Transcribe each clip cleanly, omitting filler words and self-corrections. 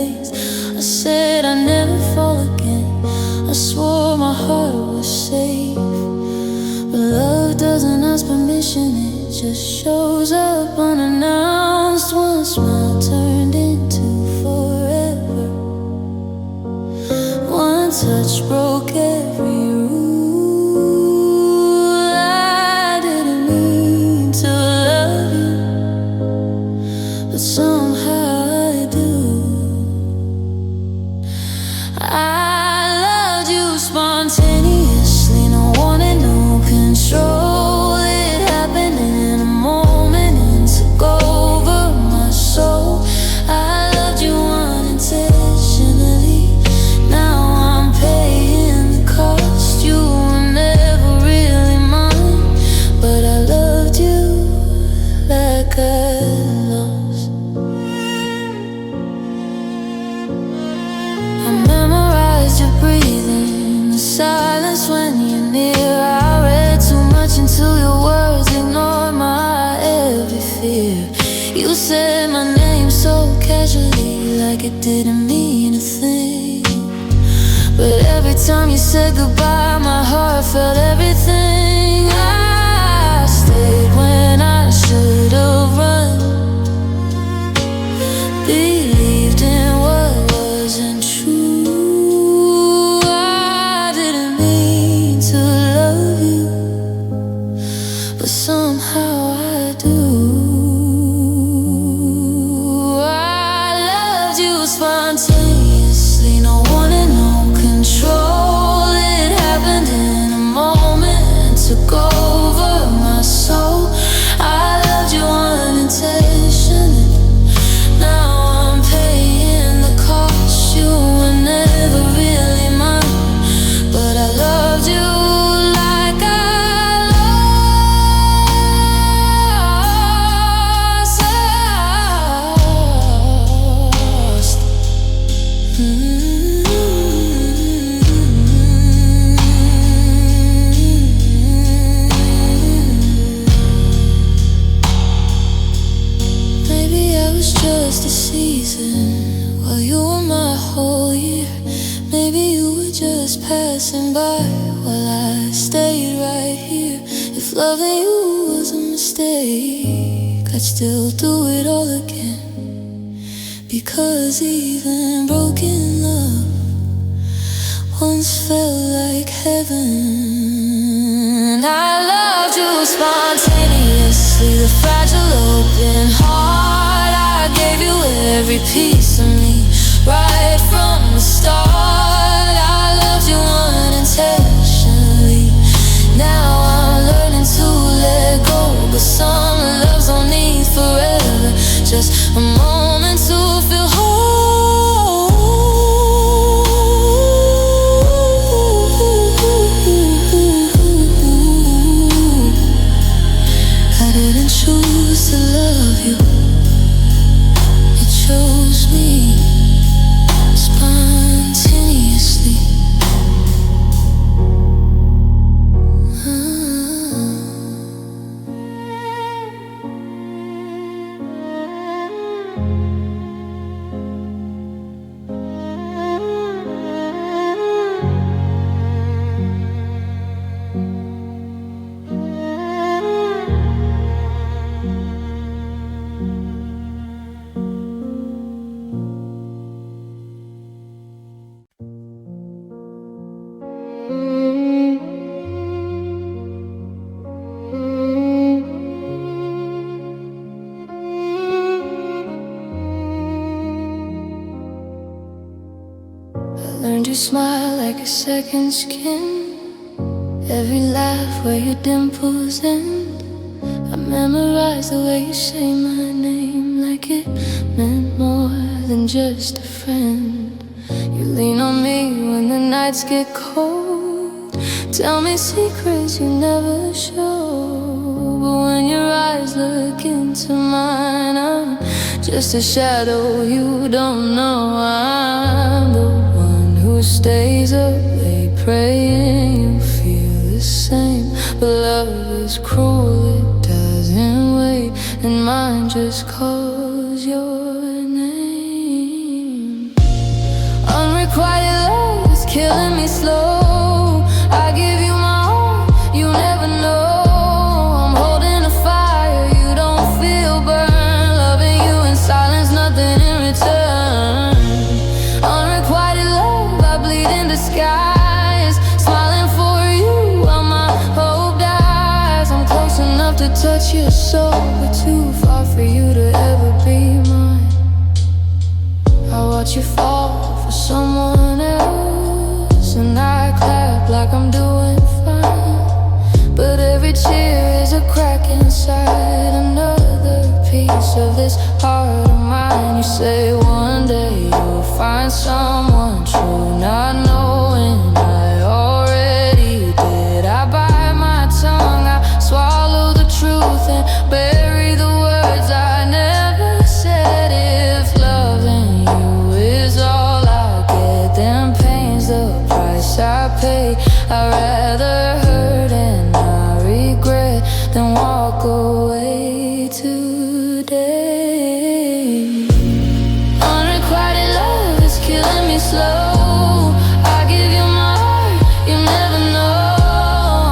days. I said I'd never fall again. I swore my heart was safe. But love doesn't ask permission, it just shows up unannounced. One smile turned into forever. One touch broke every rule. I didn't mean to love you, but somehow I do. I loved you spontaneously, no wanting, no control. It happened in a moment and took over my soul. I loved you unintentionally. Now I'm paying the cost. You were never really mine, but I loved you like I lost. I memorized your breathing, the silence when you're near. I read too much into your words, ignored my every fear. You said my name so casually, like it didn't mean a thing. But every time you said goodbye, my heart felt everything. I stayed when I should have run, believed in what wasn't true. I didn't mean to love you, but somehow I do. I loved you spontaneously, no wanting, no control. It happened in a moment and took over my soul. I loved you unintentionally. Now I'm paying the cost. You were never really mine, but I loved you like I lost. Maybe I was just a season while you were my whole year. Maybe you were just passing by while I stayed right here. If loving you was a mistake, I'd still do it all again. Because even broken love once felt like heaven. I loved you spontaneously, the fragile open heart. I gave you every piece of me right from the start. I loved you unintentionally. Now I'm learning to let go, but some loves don't need forever, just a moment to feel whole. I didn't choose to love you, it chose me spontaneously. Learned to smile like a second skin. Every laugh where your dimples end. I memorized the way you say my name, like it meant more than just a friend. You lean on me when the nights get cold. Tell me secrets you never show. But when your eyes look into mine, I'm just a shadow you don't know. I'm the one who stays up late praying you feel the same. But love is cruel, it doesn't wait, and mine just calls your name. watch you fall for someone else, and I clap like I'm doing fine. But every cheer is a crack inside another piece of this heart of mine. You say one day you'll find someone true, not knowing I already did. I bite my tongue, I swallow the truth and bury the words I never said. If loving you is all I get, then pain's the price I pay. I'd rather hurt and not regret than walk away today. Unrequited love is killing me slow. I give you my heart, you never know.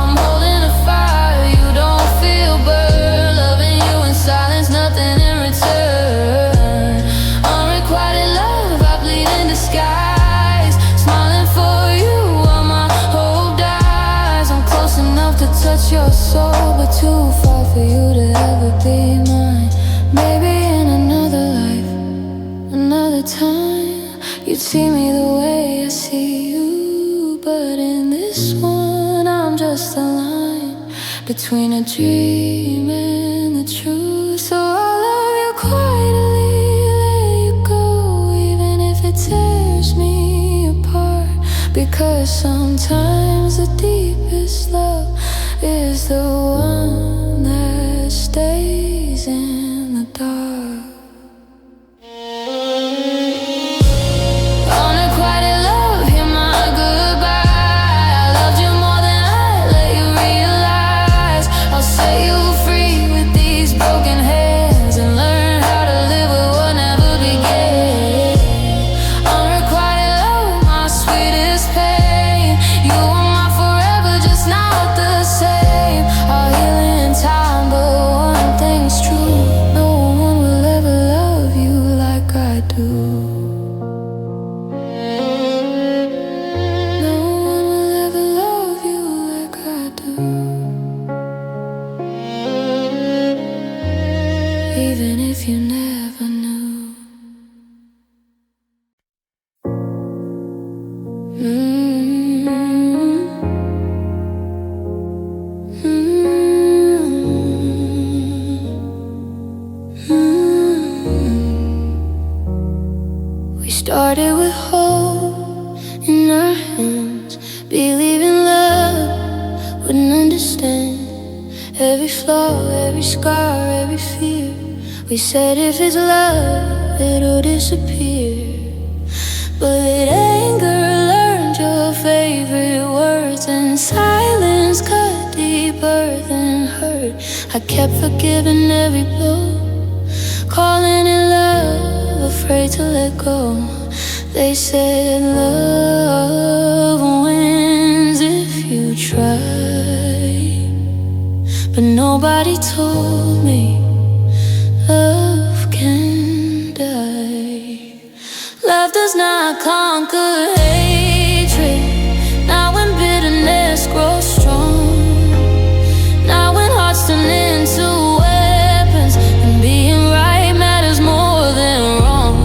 I'm holding a fire, you don't feel burn. Loving you in silence, nothing in return. Unrequited love, I bleed in disguise, smiling for you while my hope dies. I'm close enough to touch your soul, but too far for you to ever be mine. Maybe in another life, another time, you'd see me the way I see you. But in this one, I'm just a line between a dream and the truth. So I'll love you quietly, let you go, even if it tears me apart. Because sometimes the deepest love is the one that stays in the dark. Unrequited love, hear my goodbye. I loved you more than I let you realize. I'll set you free with these broken hands and learn how to live with what never began. Unrequited love, my sweetest pain. You are my forever, just not the same. I'll heal in time, but one thing's true: no one will ever love you like I do. No one will ever love you like I do. Even if you never knew. We started with hope in our hands, believing love wouldn't understand every flaw, every scar, every fear. We said if it's love, it'll disappear. But anger learned your favorite words, and silence cut deeper than hurt. I kept forgiving every blow, calling it love, afraid to let go. They said love wins if you try, but nobody told me love can die. Love does not conquer hatred. Not when bitterness grows strong, not when hearts turn into weapons, and being right matters more than wrong.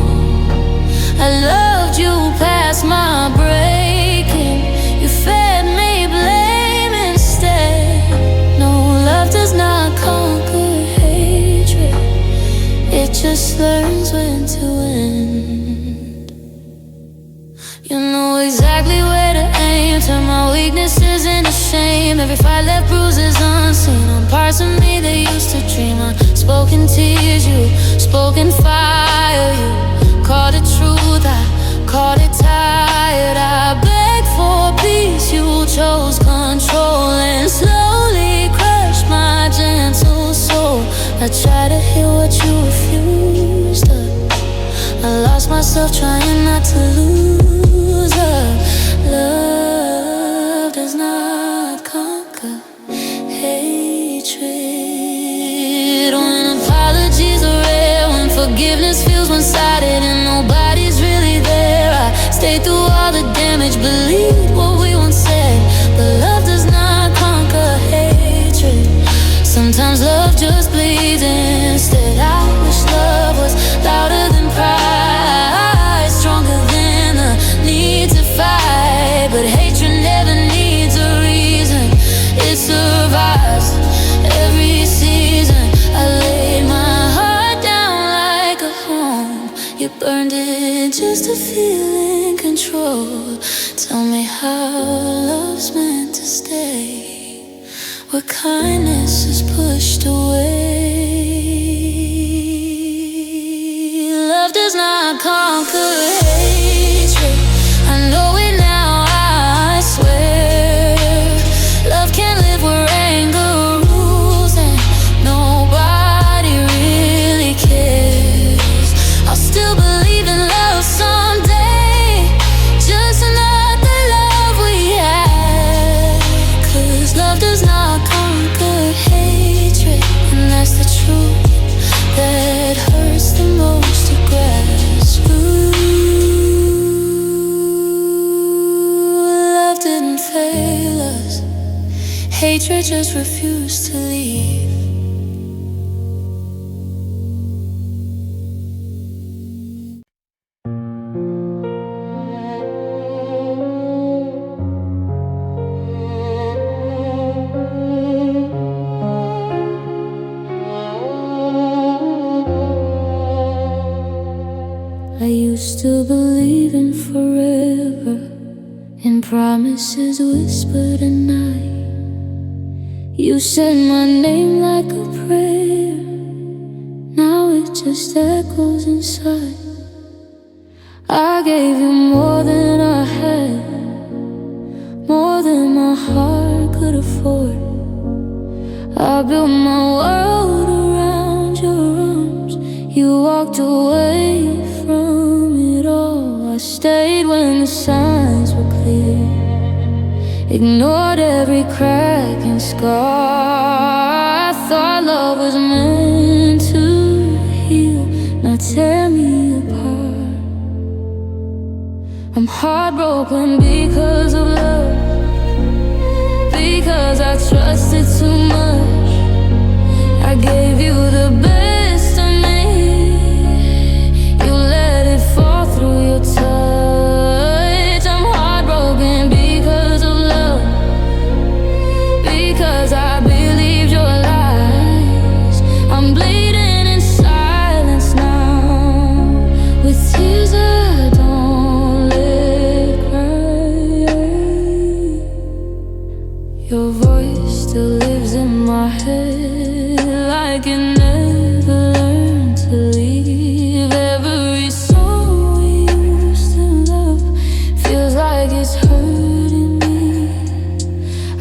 I loved you past my breaking. You fed me blame instead. No, love does not conquer hatred. It just learns when to end. You know exactly where to aim, turn my weaknesses into shame. Every fight left bruises unseen on parts of me that used to dream. Unspoken tears, you spoken fire. You called it truth, I called it tired. I begged for peace, you chose control, and slowly crushed my gentle soul. I tried to hear what you refused of. I lost myself trying not to lose love. Love does not conquer hatred. When apologies are rare, when forgiveness feels one-sided and nobody's really there, I stay through all the damage, believe what we once said. But love does not conquer hatred. Sometimes love just bleeds instead. I wish love was louder than pride, strong but hatred never needs a reason. It survives every season. I laid my heart down like a home. You burned it just to feel in control. Tell me how love's meant to stay, where kindness is pushed away. Love does not conquer hatred. I know it now, I swear. Love can't live where anger rules and nobody really cares. I'll still believe in love someday, just not the love we had. 'Cause love does not conquer hatred, and that's the truth that hurts the most to grasp. Love didn't fail us, hatred just refused to leave. I used to believe in forever, in promises whispered at night. You said my name like a prayer, now it just echoes inside. I gave you more than I had, more than my heart could afford. I built my world around your arms, you walked away from it all. I stayed when the signs were clear, ignored every crack and scar. I thought love was meant to heal, not tear me apart. I'm heartbroken because of love, because I trusted too much. I gave you the best of me, you let it fall through your touch. I'm heartbroken because of love, because I believed your lies. I'm bleeding in silence now, with tears I don't let cry. Your voice still lives in my head, like it never learned to leave. Every song we used to love feels like it's hurting me.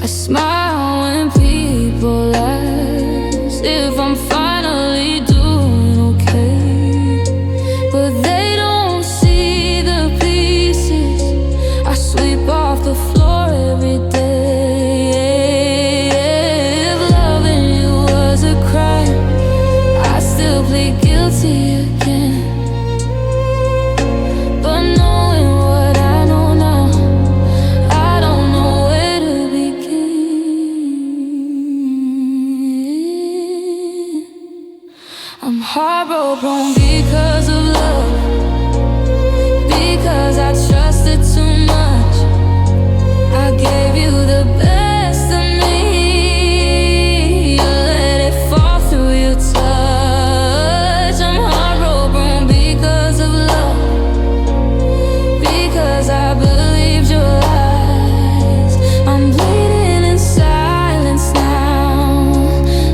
I smile when people ask if I'm finally doing okay, but they don't see the pieces I sweep off the floor every day. If loving you was a crime, I still plead guilty again. But knowing what I know now, I don't know where to begin. I'm heartbroken because of love, because I trusted too much. I gave you the best of me, you let it fall through your touch. I'm heartbroken because of love, because I believed your lies. I'm bleeding in silence now,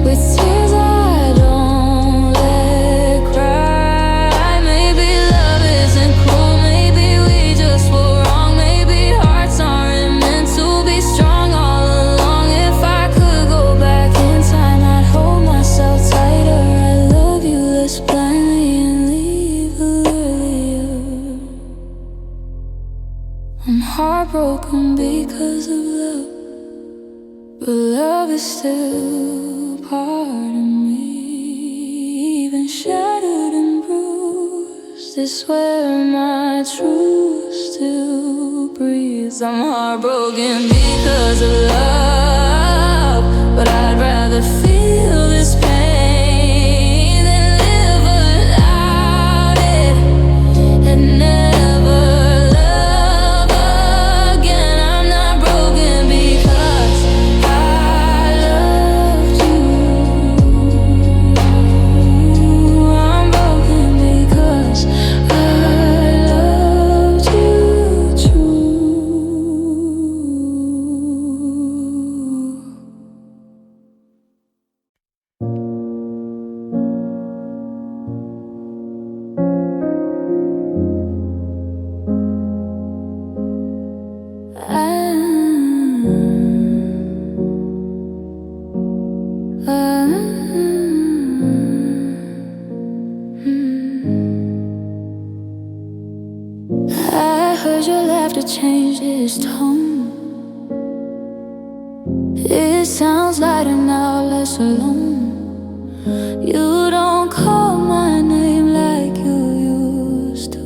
with tears I don't let cry. Maybe love isn't cruel, maybe we just were wrong. Maybe hearts aren't meant to be strong all along. If I could go back in time, I'd hold myself tighter. I'd love you less blindly and leave earlier. I'm heartbroken because of love, but love is still part of me. Even shattered and bruised, it's where my truth still breathes. I'm heartbroken because of love, but I'd rather feel this pain than live without it and never love again. I heard your laughter changed its tone. It sounds lighter now, less alone. You don't call my name like you used to.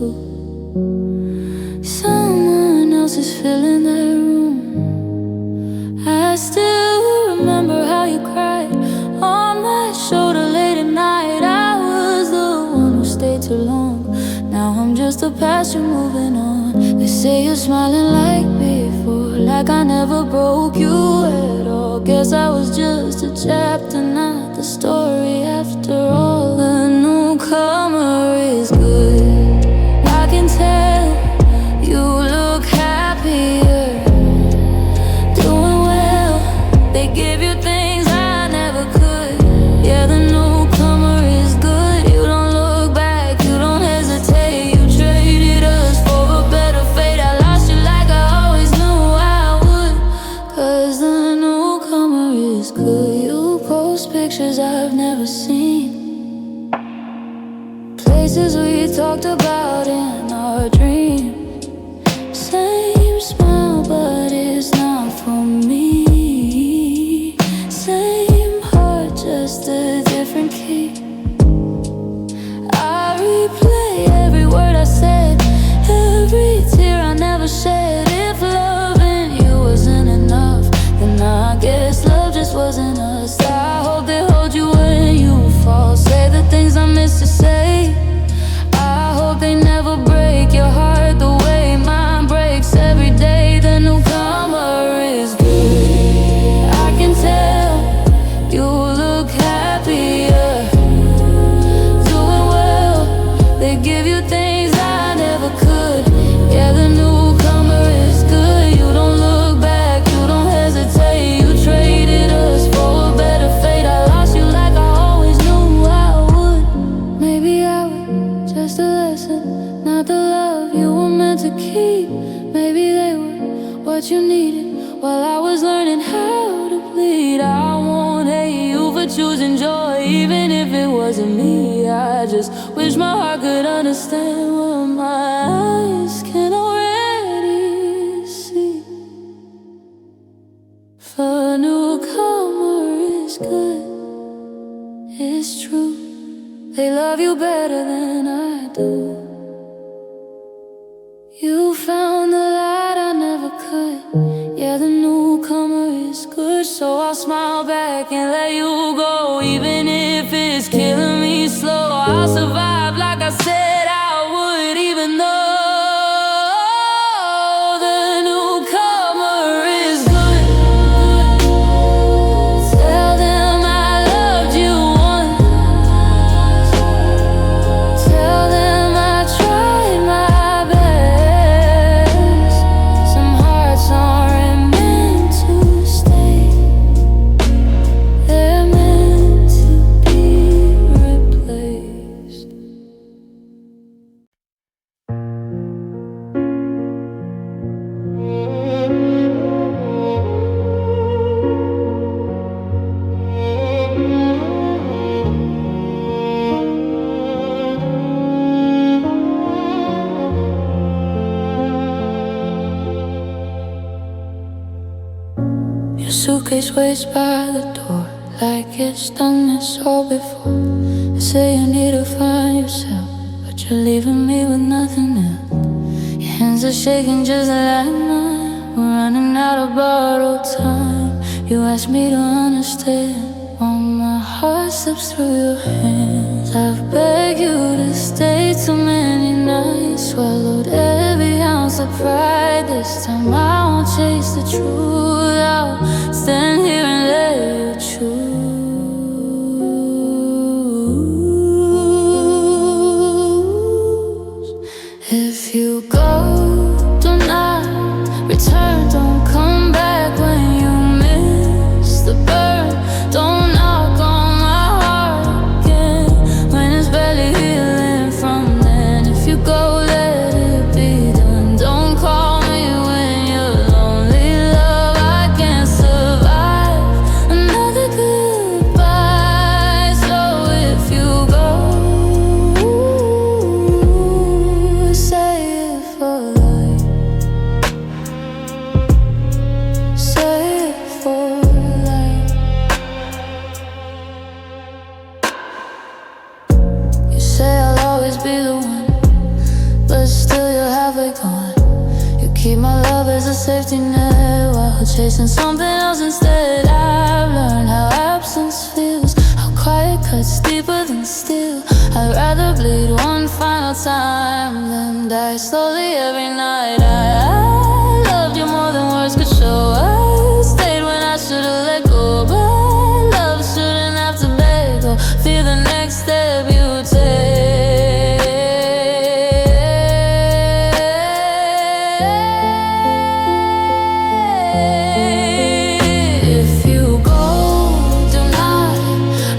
Someone else is filling that room. I still remember how you cried on my shoulder late at night. I was the one who stayed too long. Now I'm just a passenger moving on. They say you're smiling like before, like I never broke you at all. Guess I was just a chapter, not the story after all. The newcomer is good, I can tell. You look happier, doing well. They give you things I never could. Yeah, the newcomer is good. You don't look back, you don't hesitate. You traded us for a better fate. I lost you like I always knew I would. 'Cause the newcomer is good. You post pictures I've never seen, places we talked about in our dreams. Same smile, but it's not for me. Same heart, just a different key. I replay every word I said, every tear I never shed. If loving you wasn't enough, then I guess love just wasn't us. I hope they hold you when you fall, say the things I miss to say. I hope they never break your heart the way mine breaks every day. The newcomer is good, I can tell. You look happier, doing well. They give you things I never could. Yeah, the newcomer is good. You don't look back, you don't hesitate. You traded us for a better fate. I lost you like I always knew I would. Maybe I was just a lesson, not the love you were meant to keep. Maybe they were what you needed while I was learning how to bleed. I won't hate you for choosing joy, even if it wasn't me. I just wish my heart could understand what my eyes can already see. For a newcomer is good, it's true. They love you better than I do. You found the light I never could. Yeah, the newcomer is good. So I'll smile back and let you go, even if it's killing me slow. I'll survive like I said I would, even though the newcomer is good. Tell them I loved you once. Tell them I tried my best. Some hearts aren't meant to stay, they're meant to be replaced. Your suitcase waits by the door, like it's done this all before. They say you need to find yourself, but you're leaving me with nothing else. Your hands are shaking just like mine. We're running out of borrowed time. You asked me to understand while my heart slips through your hands. I've begged you to stay too many nights, swallowed every ounce of pride. This time I won't chase the truth, I'll stand here and let you choose. If you go, do not return, don't come back when you miss the burn. Don't knock on my heart again when it's barely healing from then. If you go, let it be done. Don't call me when you're lonely, love. I can't survive another goodbye. So if you go, say it for life. you're halfway gone. You keep my love as a safety net while chasing something else instead. I've learned how absence feels, how quiet cuts deeper than steel. I'd rather bleed one final time than die slowly every night. I loved you more than words could show. I stayed when I should've let go, but love shouldn't have to beg or fear the next step you take. If you go, do not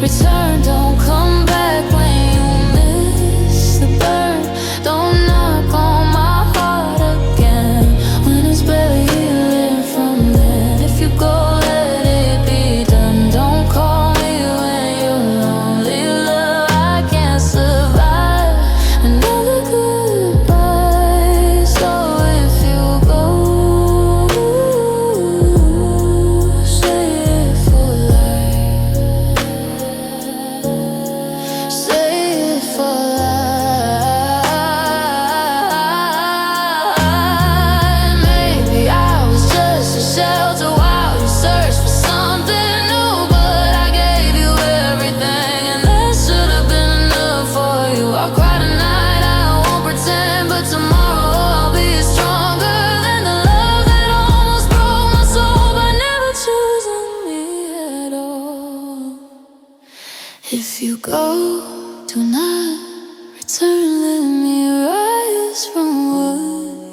return. Don't come back when you miss the burn. Don't knock on my heart again when it's barely healing from then. If you go, let it be done. Don't call me when you're lonely. Love, I can't survive another goodbye. So if you go, say it for life. Say it for life. Maybe I was just a shelter while you searched for something new, but I gave you everything, and that should have been enough for you. I'll cry tonight, I won't pretend, but tomorrow I'll be stronger than the love that almost broke my soul by never choosing me at all. If you go, do not return. Let me rise from what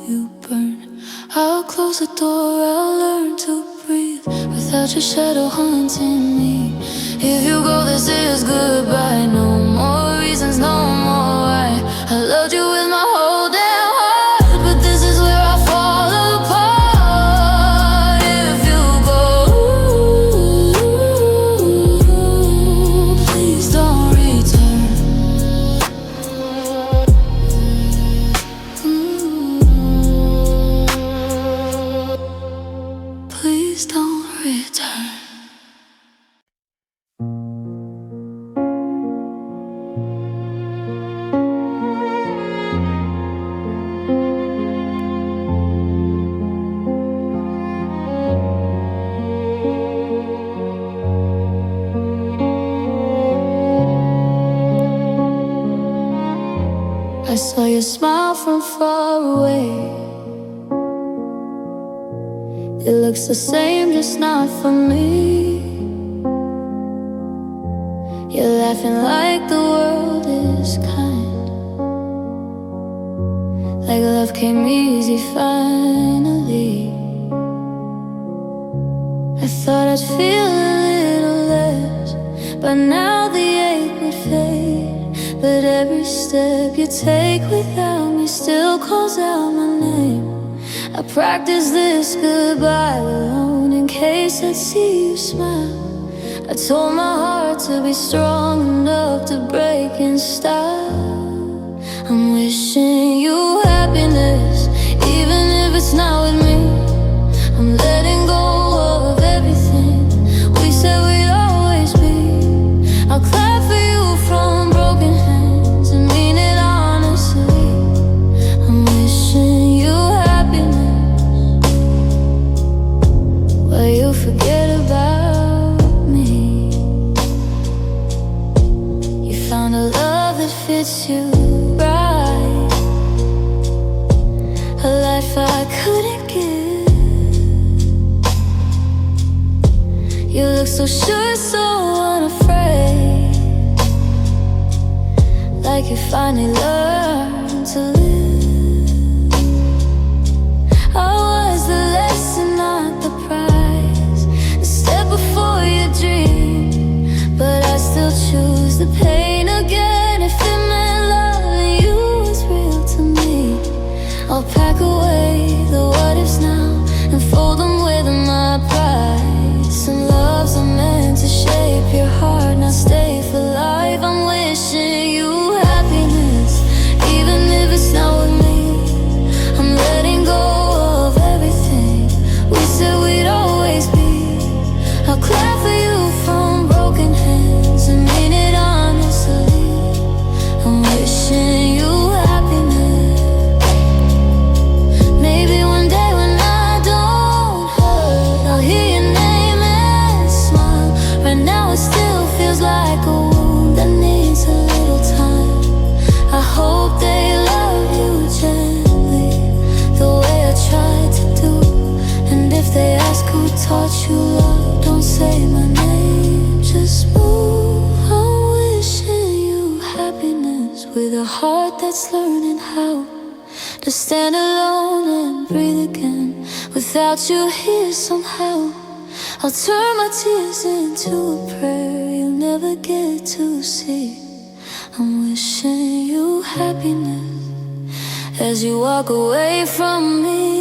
you burn. I'll close the door, I'll learn to breathe without your shadow haunting me. If you go, this is goodbye. No more reasons, no more why. I loved you with my whole damn heart, but this is where I fall apart. If you go, please don't return. Please don't return. I saw your smile from far away. It looks the same, just not for me. You're laughing like the world is kind, like love came easy finally. I thought I'd feel a little less, but now the ache would fade. But every step you take without me still calls out my name. I practice this goodbye alone in case I'd see you smile. I told my heart to be strong enough to break in style. I'm wishing you happiness, even if it's not with me. I'm letting go of everything we said we'd always be. I'll clap for you from broken hands and mean it honestly. I'm wishing you happiness while you forget about me. You found a love that fits you right, a life I couldn't give. You look so sure, so unafraid, like you finally learned to live. I was the lesson, not the prize, the step before your dream. But I still choose the pain again. If it meant loving you was real to me, I'll pack away the what ifs now and fold them with my pride. Some loves are meant to shape your heart, not stay for life. I'm wishing you happiness, even if it's not with me. I'm letting go of everything we said we'd always be. I'll clap for you from broken hands and mean it honestly. I'm wishing you happiness taught you love, don't say my name, just move. I'm wishing you happiness with a heart that's learning how to stand alone and breathe again without you here somehow. I'll turn my tears into a prayer you'll never get to see. I'm wishing you happiness as you walk away from me.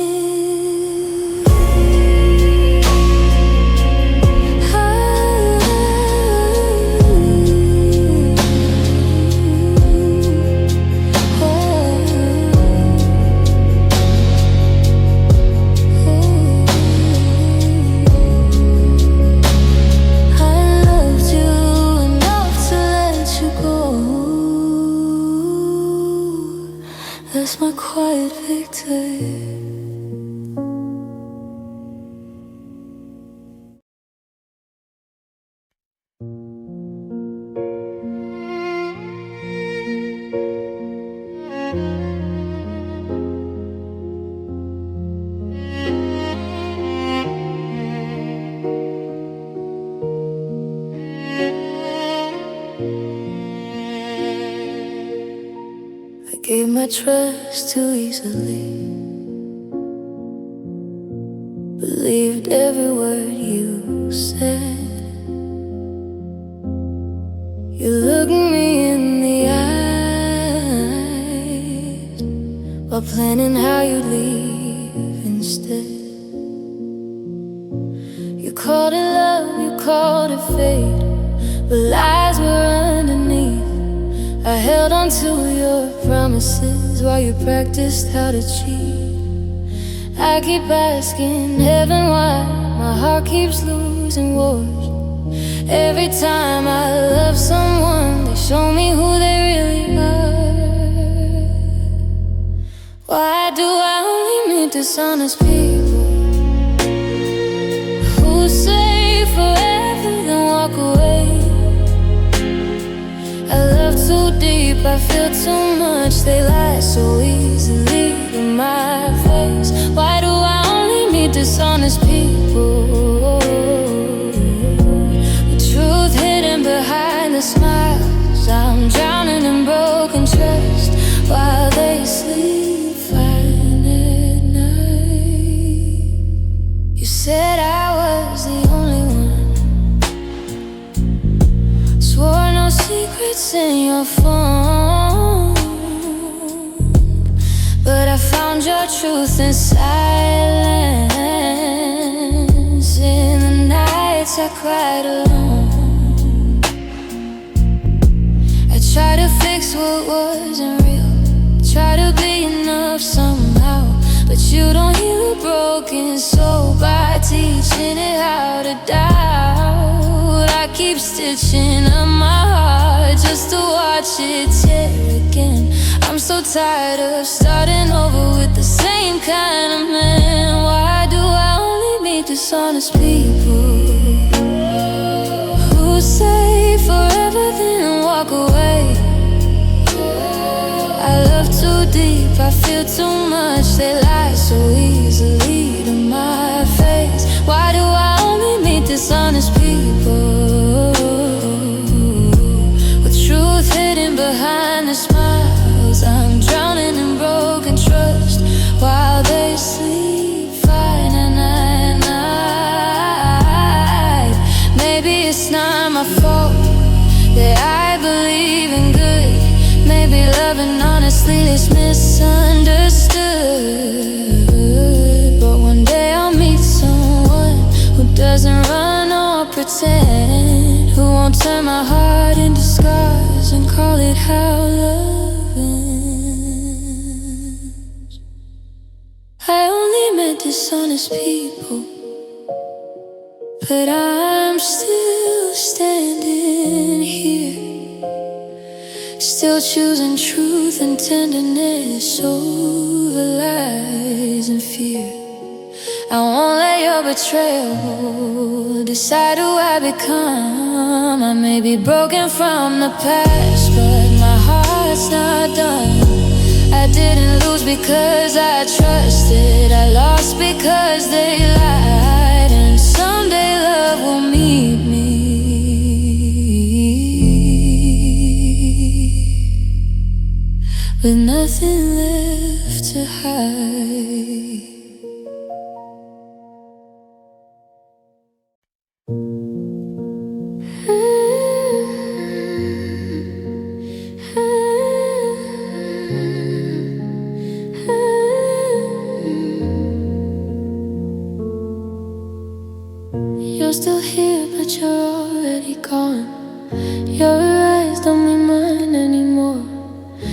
That's my quiet victory. Gave my trust too easily, believed every word you said. You looked me in the eyes while planning how you'd leave instead. You called it love, you called it fate, but lies were underneath. I held on to your promises while you practiced how to cheat. I keep asking heaven why my heart keeps losing wars. Every time I love someone, they show me who they really are. Why do I only meet dishonest people who say forever then walk away? I love too deep, I feel too much. They lie so easily to my face. Why do I only meet dishonest people? The truth hidden behind the smiles. I'm drowning in broken trust while they sleep fine at night. You said I was the only one, swore no secrets in your phone, but I found your truth in silence. In the nights I cried alone. I tried to fix what wasn't real, try to be enough somehow, but you don't heal a broken soul by teaching it how to doubt. I keep stitching up my heart just to watch it tear again. I'm so tired of starting over with the same kind of man. Why do I only meet dishonest people who say forever then walk away? I love too deep, I feel too much. They lie so easily to my face. Why do I only meet dishonest people with truth hidden behind the smiles? I'm drowning in broken trust while they sleep fine at night. Maybe it's not my fault that I believe in good. Maybe loving honestly is misunderstood. But one day I'll meet someone who doesn't run or pretend, who won't turn my heart into scars and call it how love ends. I only met dishonest people, but I'm still standing here, still choosing truth and tenderness over lies and fear. I won't let your betrayal decide who I become. I may be broken from the past, but my heart's not done. I didn't lose because I trusted, I lost because they lied. And some high. You're still here, but you're already gone. Your eyes don't mean mine anymore.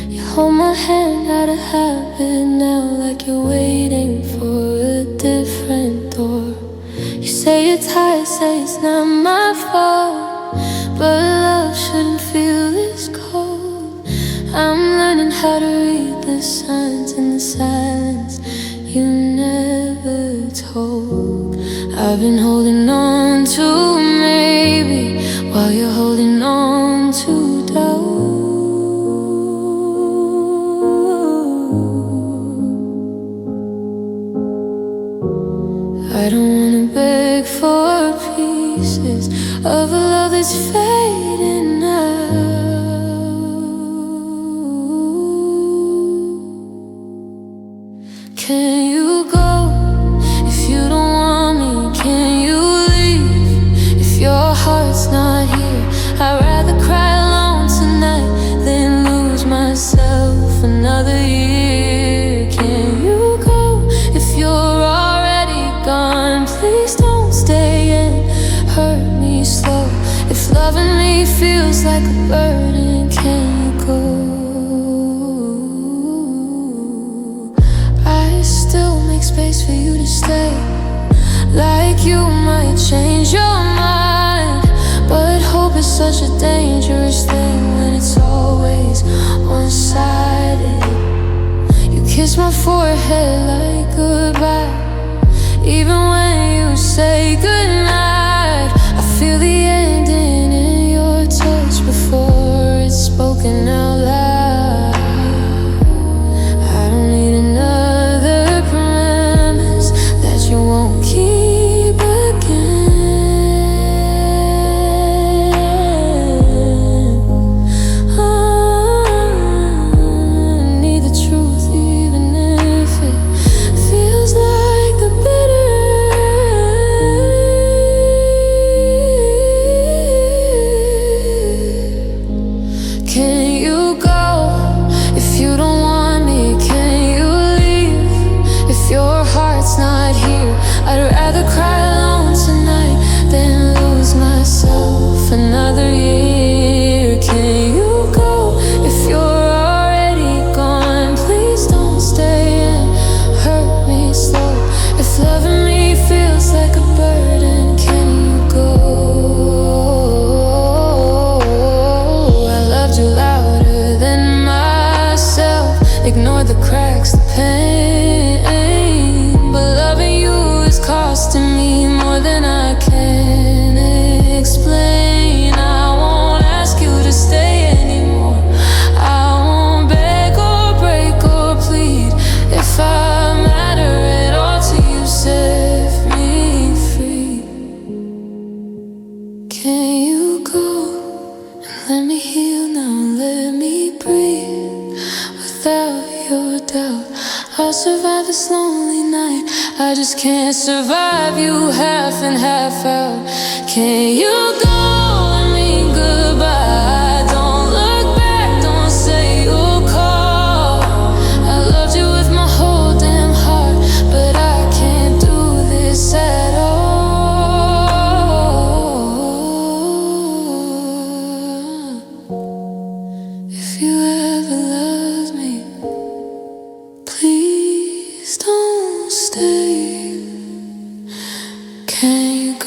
You hold my hand out of habit now, like you're waiting for a different door. You say you're tired, say it's not my fault, but love shouldn't feel this cold. I'm learning how to read the signs in the silence you never told. I've been holding on to maybe while you're holding on to doubt. I don't wanna beg for pieces of a love that's fading now. Can you go if you don't want me? Can you leave if your heart's not here? I'd rather cry alone tonight than lose myself another year. Can you go if you're already gone? Please don't stay and hurt me slow. If loving me feels like a burden, can you go? I still make space for you to stay, like you might change your mind. But hope is such a dangerous thing when it's always one-sided. You kiss my forehead like goodbye, even when you say goodnight. I feel the ending in your touch before it's spoken out loud. I don't need another promise that you won't keep again. I need the truth, even if it feels like the bitter. Can you go if you don't want me? Can you leave if your heart's not here? I'd rather cry alone tonight than lose myself another year. Can you go if you're already gone? Please don't stay and hurt me slow. If loving me feels like a burden, can you go? I loved you louder than myself, ignored the cracks, the pain. But loving you is costing me more than I can explain. I won't ask you to stay anymore. I won't beg or break or plead. If I matter at all to you, set me free. Can you go and let me heal now? Let me breathe without your doubt. I'll survive this lonely night. I just can't survive you half and half out. Can you go and mean goodbye? Don't look back, don't say you'll call. I loved you with my whole damn heart, but I can't do this at all. If you ever love me, please don't stay. Can you go?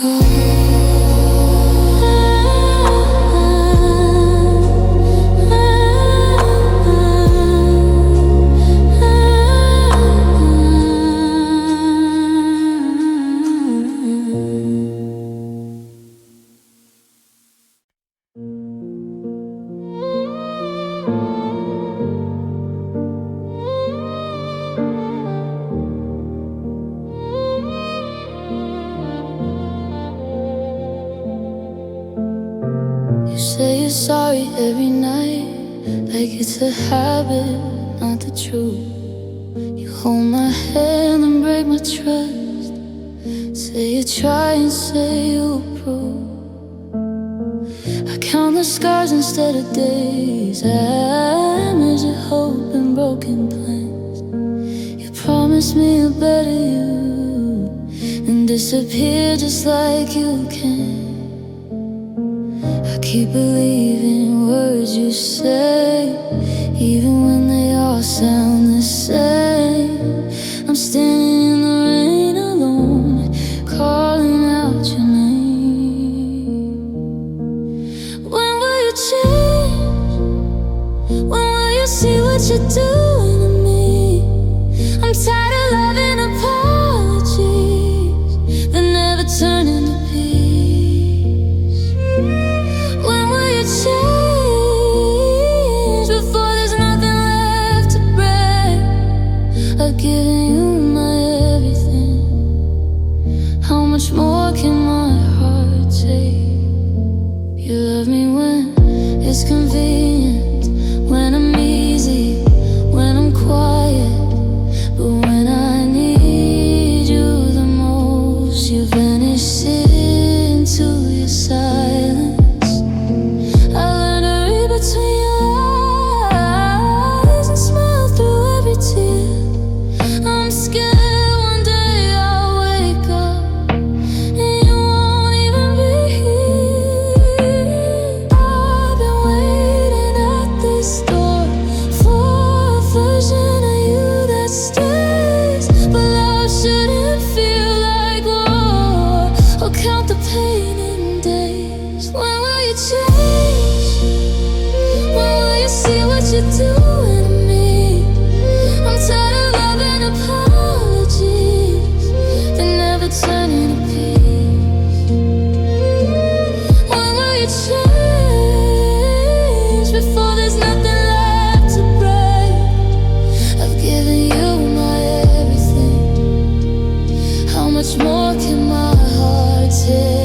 Say you're sorry every night, like it's a habit, not the truth. You Hold my hand and break my trust. Say you try and say you approve. I count the scars instead of days. I measure hope and broken plans. You promised me a better you, and disappear just like you can. I keep believing words you say, even when they all sound the same. I'm standing in the rain alone, calling out your name. When will you change? When will you see what you're doing to me? I'm tired of loving apologies that never turn into peace. When will you change before there's nothing left to break? I've given you my everything. How much more can my heart take? You love me when it's convenient, when I'm easy, when I'm quiet. But when I need you the most, you vanish into your silence. I learned to read between your eyes and smile through every tear. I'm scared one day I'll wake up and you won't even be here. I've been waiting at this door for a version of you that stays. But love shouldn't feel like war, or count the pain in days. When will you change? When will you see what you're doing to me? I'm tired of loving apologies that never turn into peace. When will you change before there's nothing left to break? I've given you my everything. How much more can my heart take?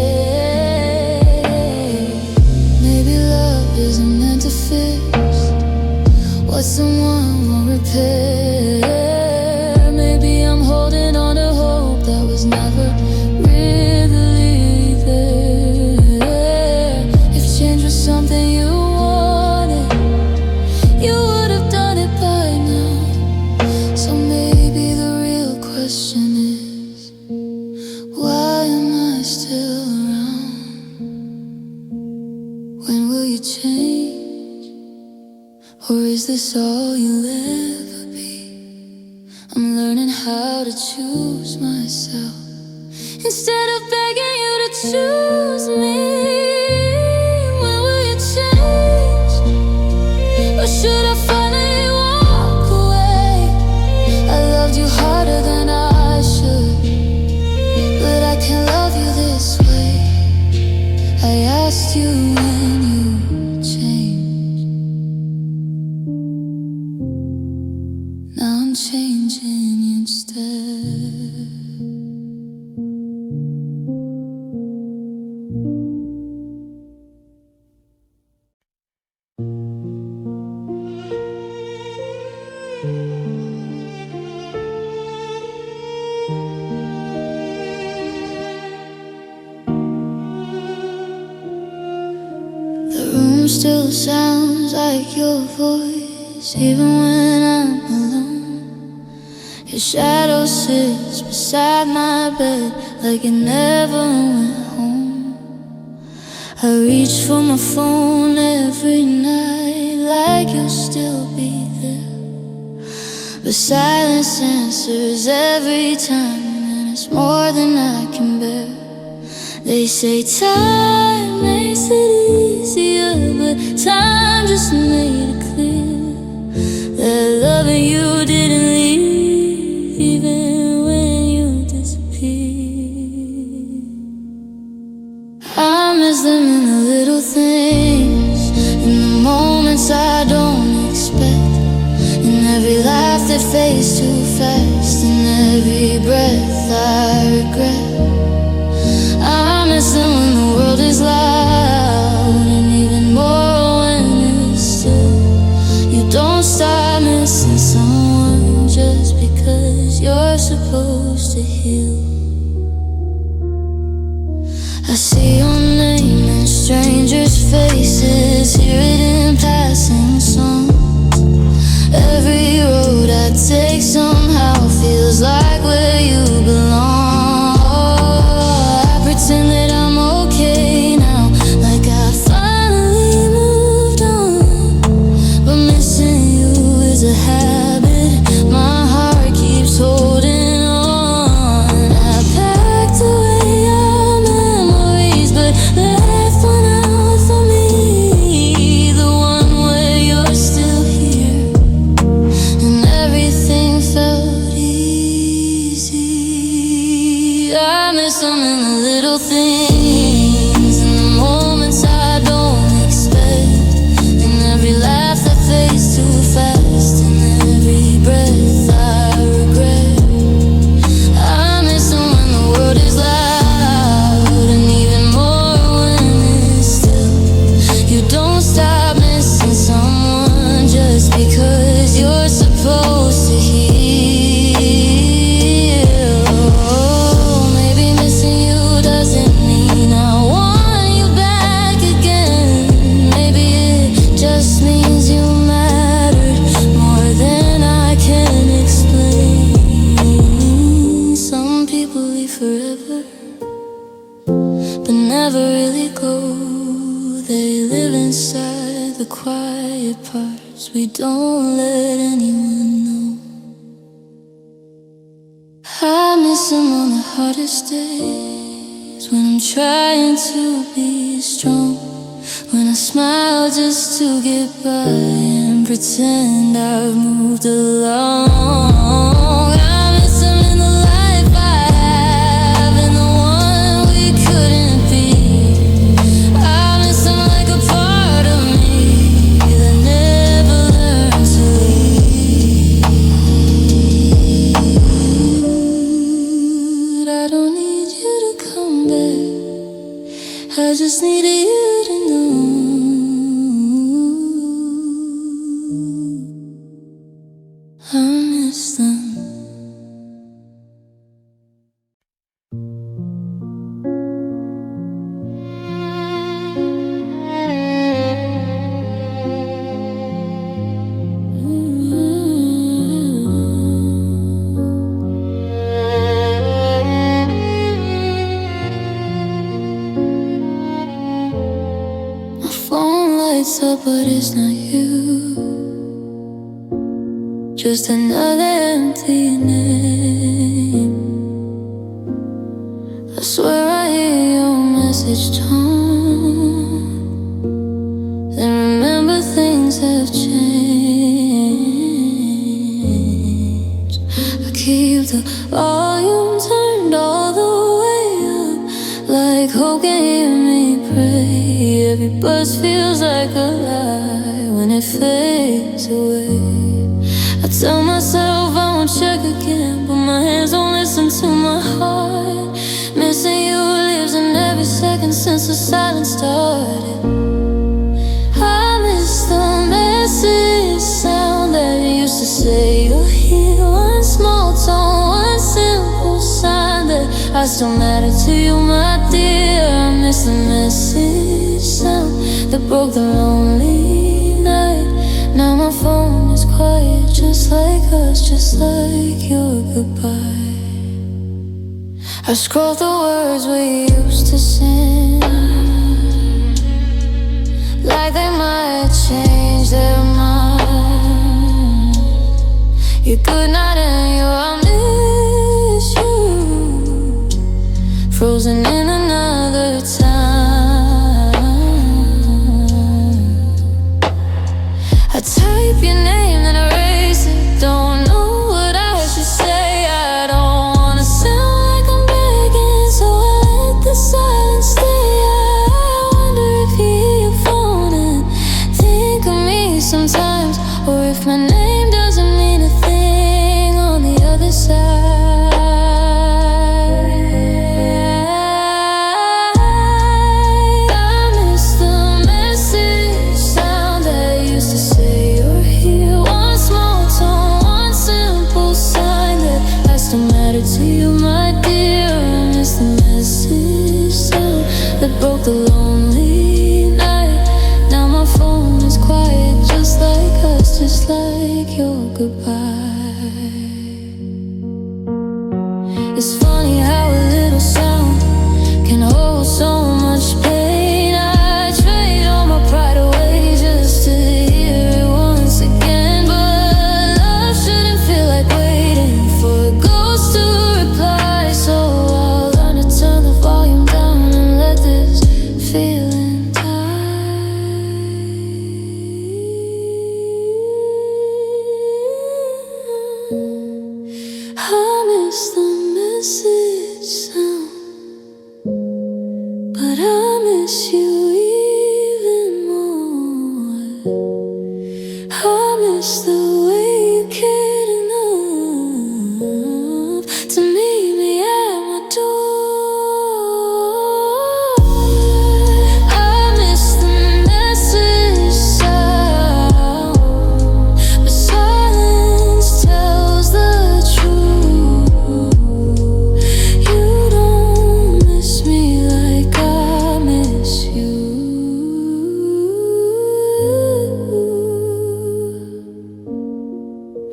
Maybe love isn't meant to fix what someone won't repair. Maybe I'm holding on to hope that was never really there. If change was something you wanted, you would have done it by now. So maybe the real question is, why am I still around? When will you change? Or is this all you'll ever be? I'm learning how to choose myself instead of begging you to choose me. When will you change? Or should I finally walk away? I loved you harder than I should, but I can't love you this way. I asked you when you changed. Now I'm changing instead. The room still sounds like your voice, even when I'm alone. Your shadow sits beside my bed like it never went home. I reach for my phone every night like you'll still be there, but silence answers every time, and it's more than I can bear. They say time makes it easier, but time just made it clear that loving you didn't leave, even when you disappeared. I miss them in the little things, in the moments I don't expect, in every laugh that fades too fast, in every breath I regret. I miss them when the world is loud, and even more when it's still. to heal. I see your name in strangers' faces, hear it in passing songs. Every road I take somehow feels like where you belong. I pretend that I'm okay now, like I finally moved on. But missing you is a habit, my heart keeps holding on. I packed away our memories, but left one out for me, the one where you're still here. And everything felt easy. I miss them in the little things, in the moments I don't expect, in every laugh that fades too fast, in every breath I regret. I miss them when the world is loud, and even more when it's still. You don't stop missing someone just because you're supposed to heal. Maybe missing you doesn't mean I want you back again. Maybe it just means you mattered more than I can explain. Some people leave forever, but never really go. They live inside the quiet parts we don't let anyone know. I miss them on the hardest days, when I'm trying to be strong, when I smile just to get by and pretend I've moved along. I miss them in the life I have, and the one we couldn't be. I miss them like a part of me that never learned to leave. I don't need you to come back, I just needed you to know I miss them. My phone lights up, but it's not you, just another empty name. I swear I hear your message tone, then remember things have changed. I keep the volume turned all the way up, like hope can hear me pray. Every buzz feels like a lie when it fades away. I tell myself I won't check again, but my hands don't listen to my heart. Missing you lives in every second since the silence started. I miss the message sound that used to say you're here. One small tone, one simple sign that I still matter to you, my dear. I miss the message sound that broke the lonely night. Now my phone is quiet, just like us, just like your goodbye. I scroll through words we used to sing, like they might change their mind. Your good night and your I miss you, frozen in another time. I type your name then erase it, don't know what I should say. I don't wanna sound like I'm begging, so I let the silence stay. I wonder if you hear your phone and think of me sometimes, or if my name doesn't mean a thing on the other letter to you, my dear. I miss the message sound that broke the lonely night. Now my phone is quiet, just like us, just like your goodbye. It's funny how a little sound can hold so much pain. I trade all my pride away just to hear it once again. But love shouldn't feel like waiting for a ghost to reply. So I'll learn to turn the volume down and let this feeling die. I miss the message sound, but I miss you even more. I miss the way you cared enough to meet me at my door. I miss the message sound, but silence tells the truth. You don't miss me like I miss you.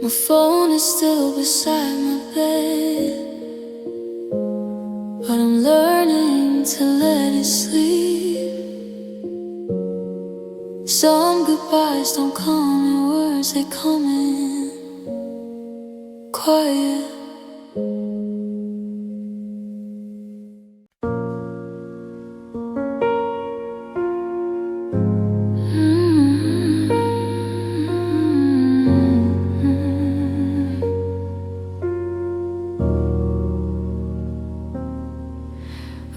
My phone is still beside my bed, but I'm learning to let it sleep. Some goodbyes don't come in words, they come in quiet.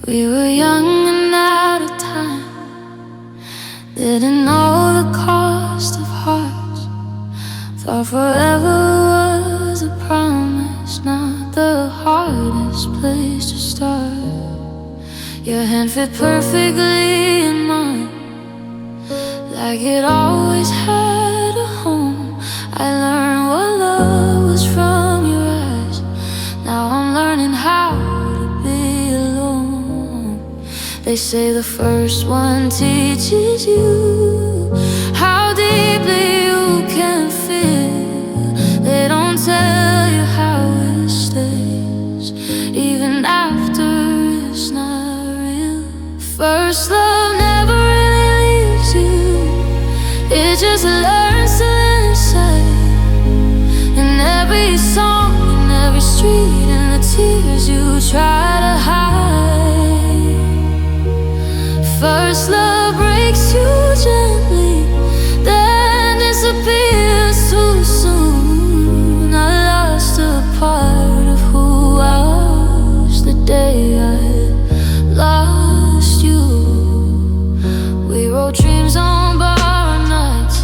We were young and out of time, didn't know the cost of hearts. Thought forever was a promise, not the hardest place to start. Your hand fit perfectly in mine, like it always had a home. I learned what love was from your eyes. Now I'm learning how to be alone. They say the first one teaches you how deeply you can feel. They don't tell you how it stays, even after it's not real. First love never really leaves you, it just learns to live inside. In every song, in every street, and the tears you try to hide. First love breaks you gently, then disappears too soon. I lost a part of who I was the day I lost you. We wrote dreams on borrowed nights,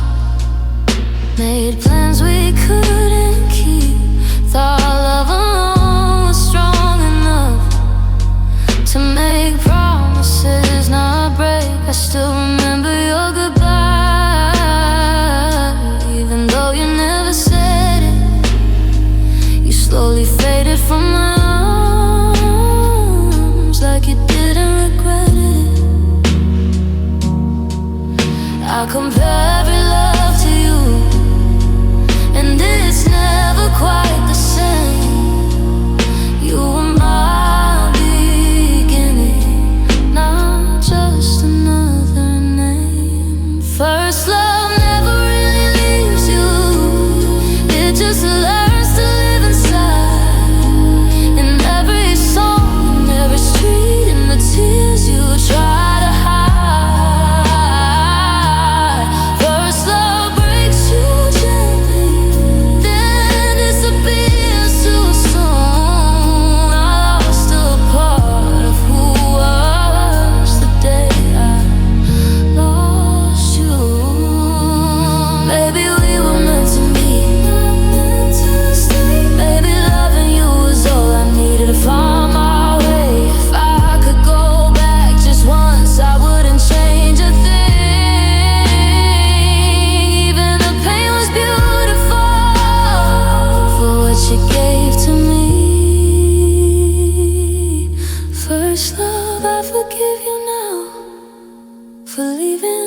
made plans we couldn't keep. Thought love alone was strong enough to make promises not break. I still remember your goodbye, even though you never said it. You slowly faded from my arms, like you didn't regret it. I compare every love to you, and it's never quite the same. You were my beginning, not just another name. First love never really leaves you, it just learns to live inside.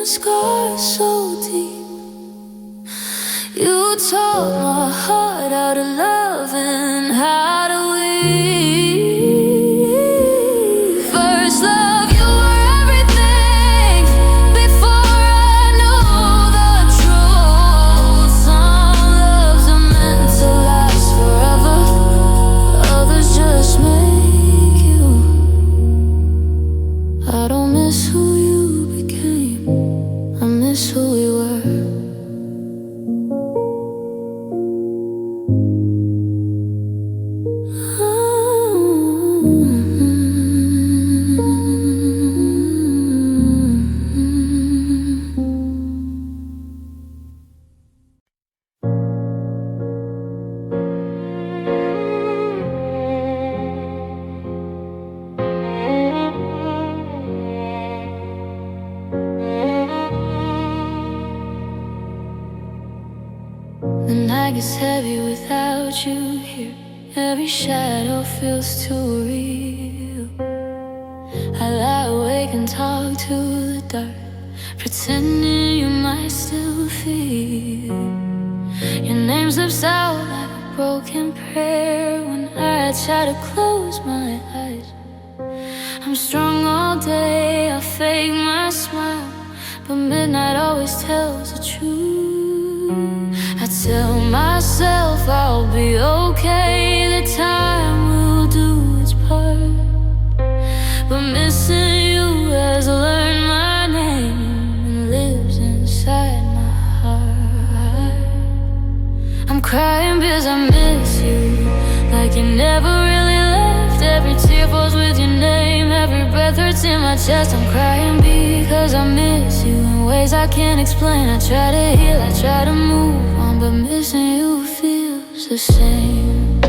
a scar so deep. You taught my heart how to love and how to weep. First love, you were everything before I knew the truth. Some loves are meant to last forever, others just make you. I don't miss who you became, I miss who we were. The night gets heavy without you here. Every shadow feels too real. I lie awake and talk to the dark, pretending you might still feel. Your name slips out like a broken prayer when I try to close my eyes. I'm strong all day, I fake my smile, but midnight always tells the truth. I tell myself I'll be okay, that time will do its part. But missing you has learned my name and lives inside my heart. I'm crying because I miss you, like you never really left. Every tear falls with your name, every breath hurts in my chest. I'm crying because I miss you in ways I can't explain. I try to heal, I try to move on, but missing you feels the same.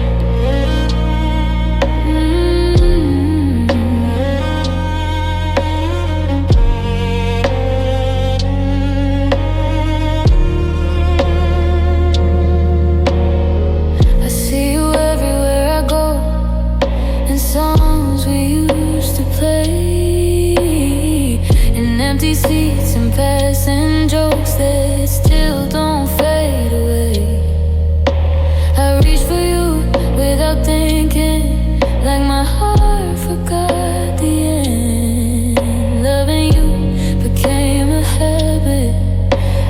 I see you everywhere I go, in songs we used to play, in empty seats and passing jokes that still don't fade away. I reach for you without thinking, like my heart forgot the end. Loving you became a habit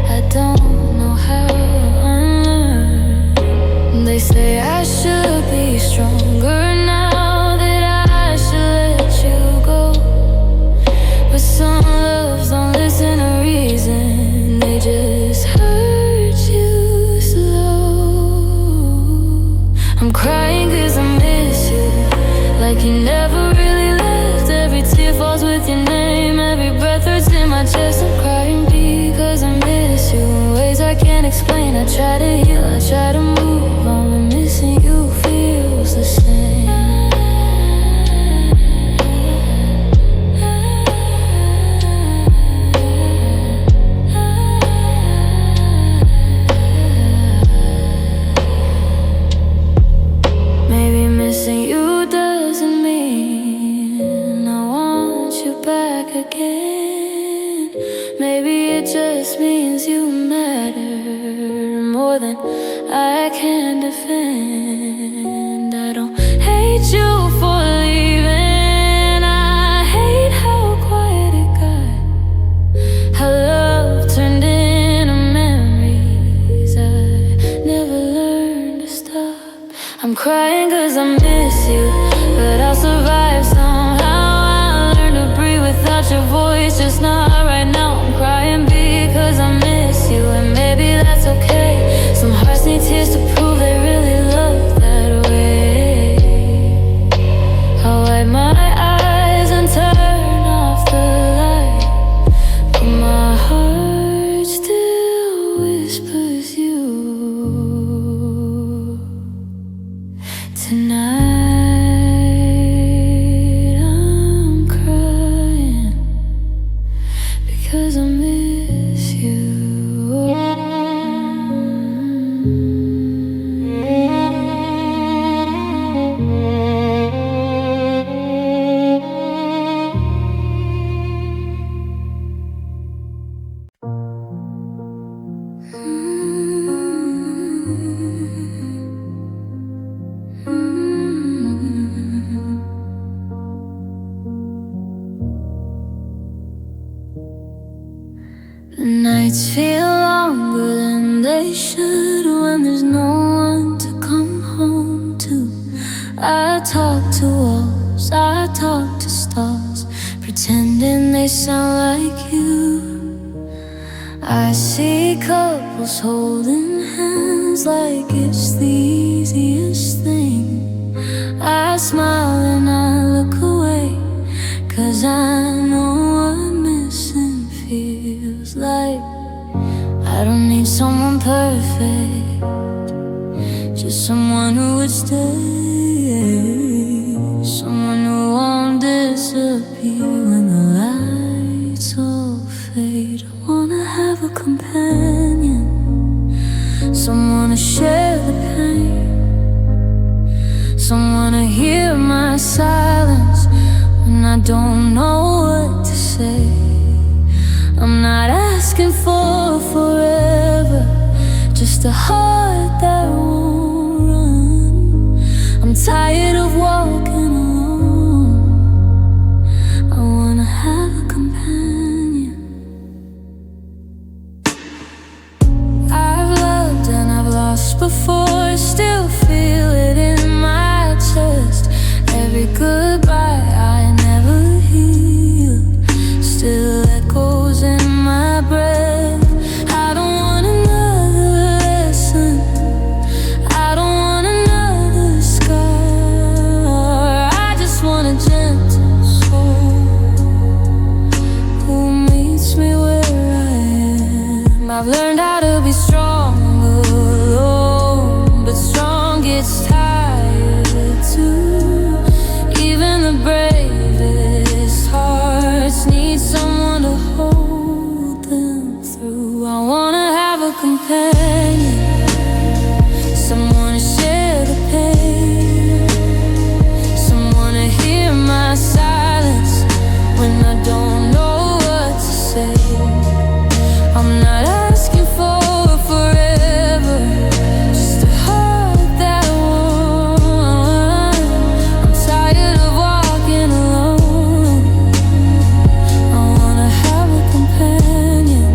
I don't know how to unlearn. They say I should be stronger now, that I should let you go. But some loves don't listen to reason, they just hurt you slow. I'm crying cause I miss you, like you never really left. Every tear falls with your name, every breath hurts in my chest. I'm crying because I miss you in ways I can't explain. I try to heal, I try to move on, but missing you feels the same. Maybe missing you doesn't mean I want you back again. Maybe it just means you matter more than I can defend. I don't hate you for leaving, I hate how quiet it got, how love turned into memories I never learned to stop. I'm crying cause I miss you, but I'll survive somehow. I'll learn to breathe without your voice, just not right now. I'm crying because I miss you, and maybe that's okay. Some hearts need tears to prove they really love that way. I'll wipe my eyes and turn off the light, but my heart still whispers you. Tonight I'm crying because I miss you. should when there's no one to come home to. I talk to walls, I talk to stars, pretending they sound like you. I see couples holding hands like it's the easiest thing. I smile and I look away, 'cause I know what missing feels like. I don't need someone perfect, just someone who would stay, someone who won't disappear when the lights all fade. I wanna have a companion, someone to share the pain, someone to hear my silence when I don't know what to say. I'm not asking for forever, just a heart that won't run. I'm tired of walking alone, I wanna have a companion. I've loved and I've lost before, still feel it in my chest. Every goodbye I never healed still echoes in my breath. I don't want another lesson, I don't want another scar. I just want a gentle soul who meets me where I am. I've learned how to be strong alone, but strong gets tired too. Even the bravest hearts need someone to hold them through. I wanna have a companion, someone to share the pain, someone to hear my silence when I don't know what to say. I'm not asking for forever, just a heart that won't. I'm tired of walking alone, I wanna have a companion.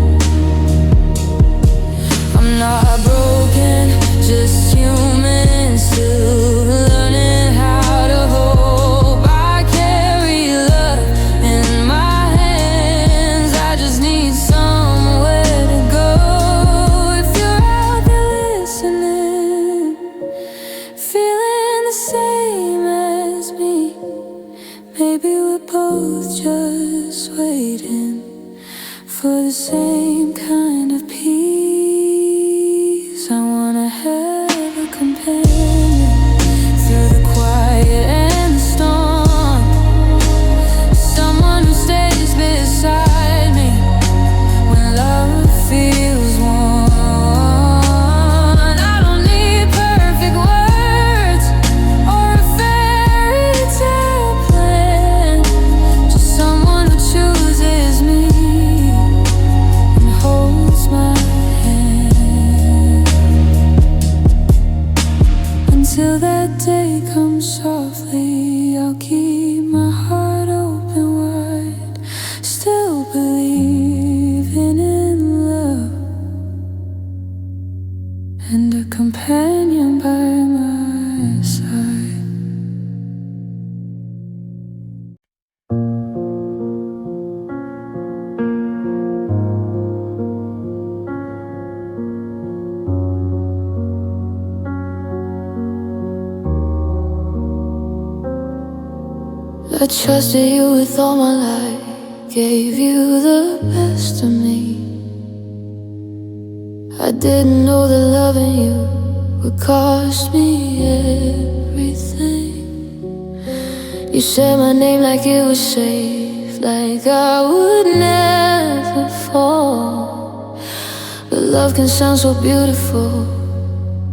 I'm not broken, just human, still learning how to hope. I carry love in my hands, I just need somewhere to go. If you're out there listening, feeling the same as me, maybe we're both just waiting for the same kind of peace. I wanna have a companion through the quiet and the storm, someone who stays beside me when love feels worn. I don't need perfect words or a fairy tale plan, just someone who chooses me and holds my hand. Until that day comes softly, I'll keep my heart open wide, still believing in love and a companion by my side. I trusted you with all my life, gave you the best of me. I didn't know that loving you would cost me everything. You said my name like it was safe, like I would never fall. But love can sound so beautiful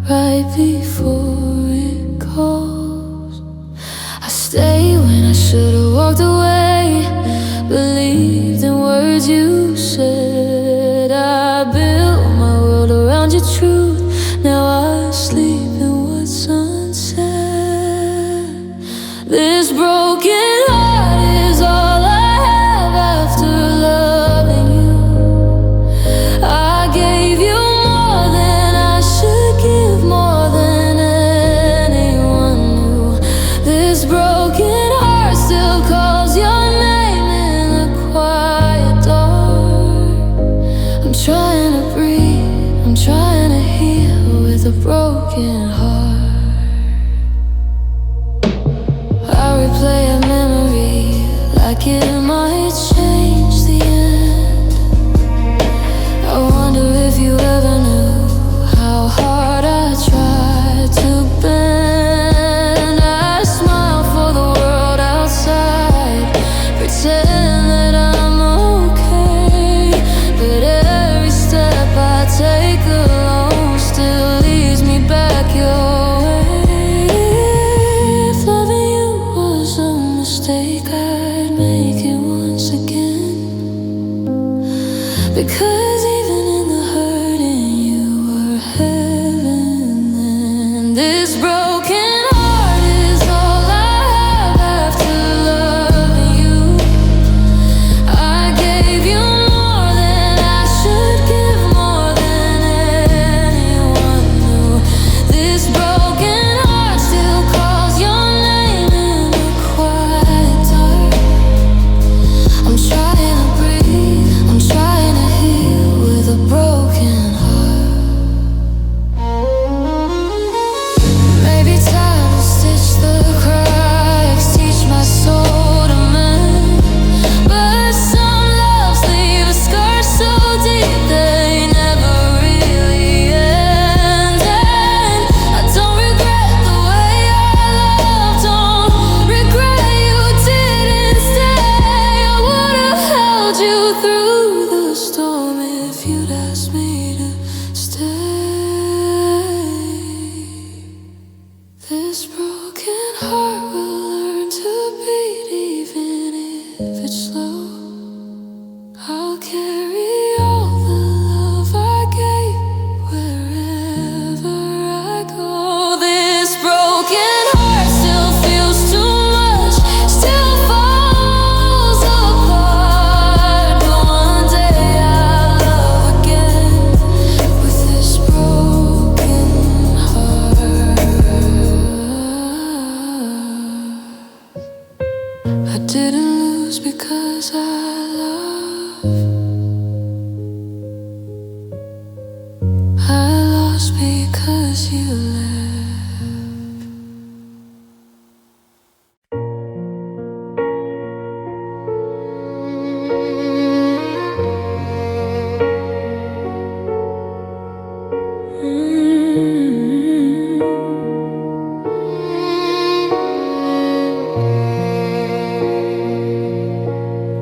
right before it calls. I stayed when I should've walked away, believed in words you said. I built my world around your truth, now I sleep in what's unsaid. This broken heart is all I have after loving you. I gave you more than I still calls your name in the quiet dark. I'm trying to breathe, I'm trying to heal with a broken heart. I replay a memory like it might change the end. I wonder if you ever knew how hard I tried to bend. I smile for the world outside, pretend that I'm okay, but every step I take alone still leads me back your way. If loving you was a mistake, I'd make it once again, because even in the hurting you were heaven then. This broken heart is all I have after loving you. I gave you more than I should give, more than anyone knew. This broken heart still calls your name in the quiet dark. I'm trying to breathe, I'm trying to heal with a broken heart. Maybe time will stitch the cracks, teach my soul to mend. But some loves leave a scar so deep they never really end. And I don't regret the way I loved, don't regret you didn't stay. I would've held you through the storm if you'd asked me to stay. This broken heart will learn to beat even if it's slow. I'll carry all the love I gave wherever I go. This broken heart still feels too much, still falls apart. But one day I'll love again with this broken heart. I didn't lose because I love, I lost because you left.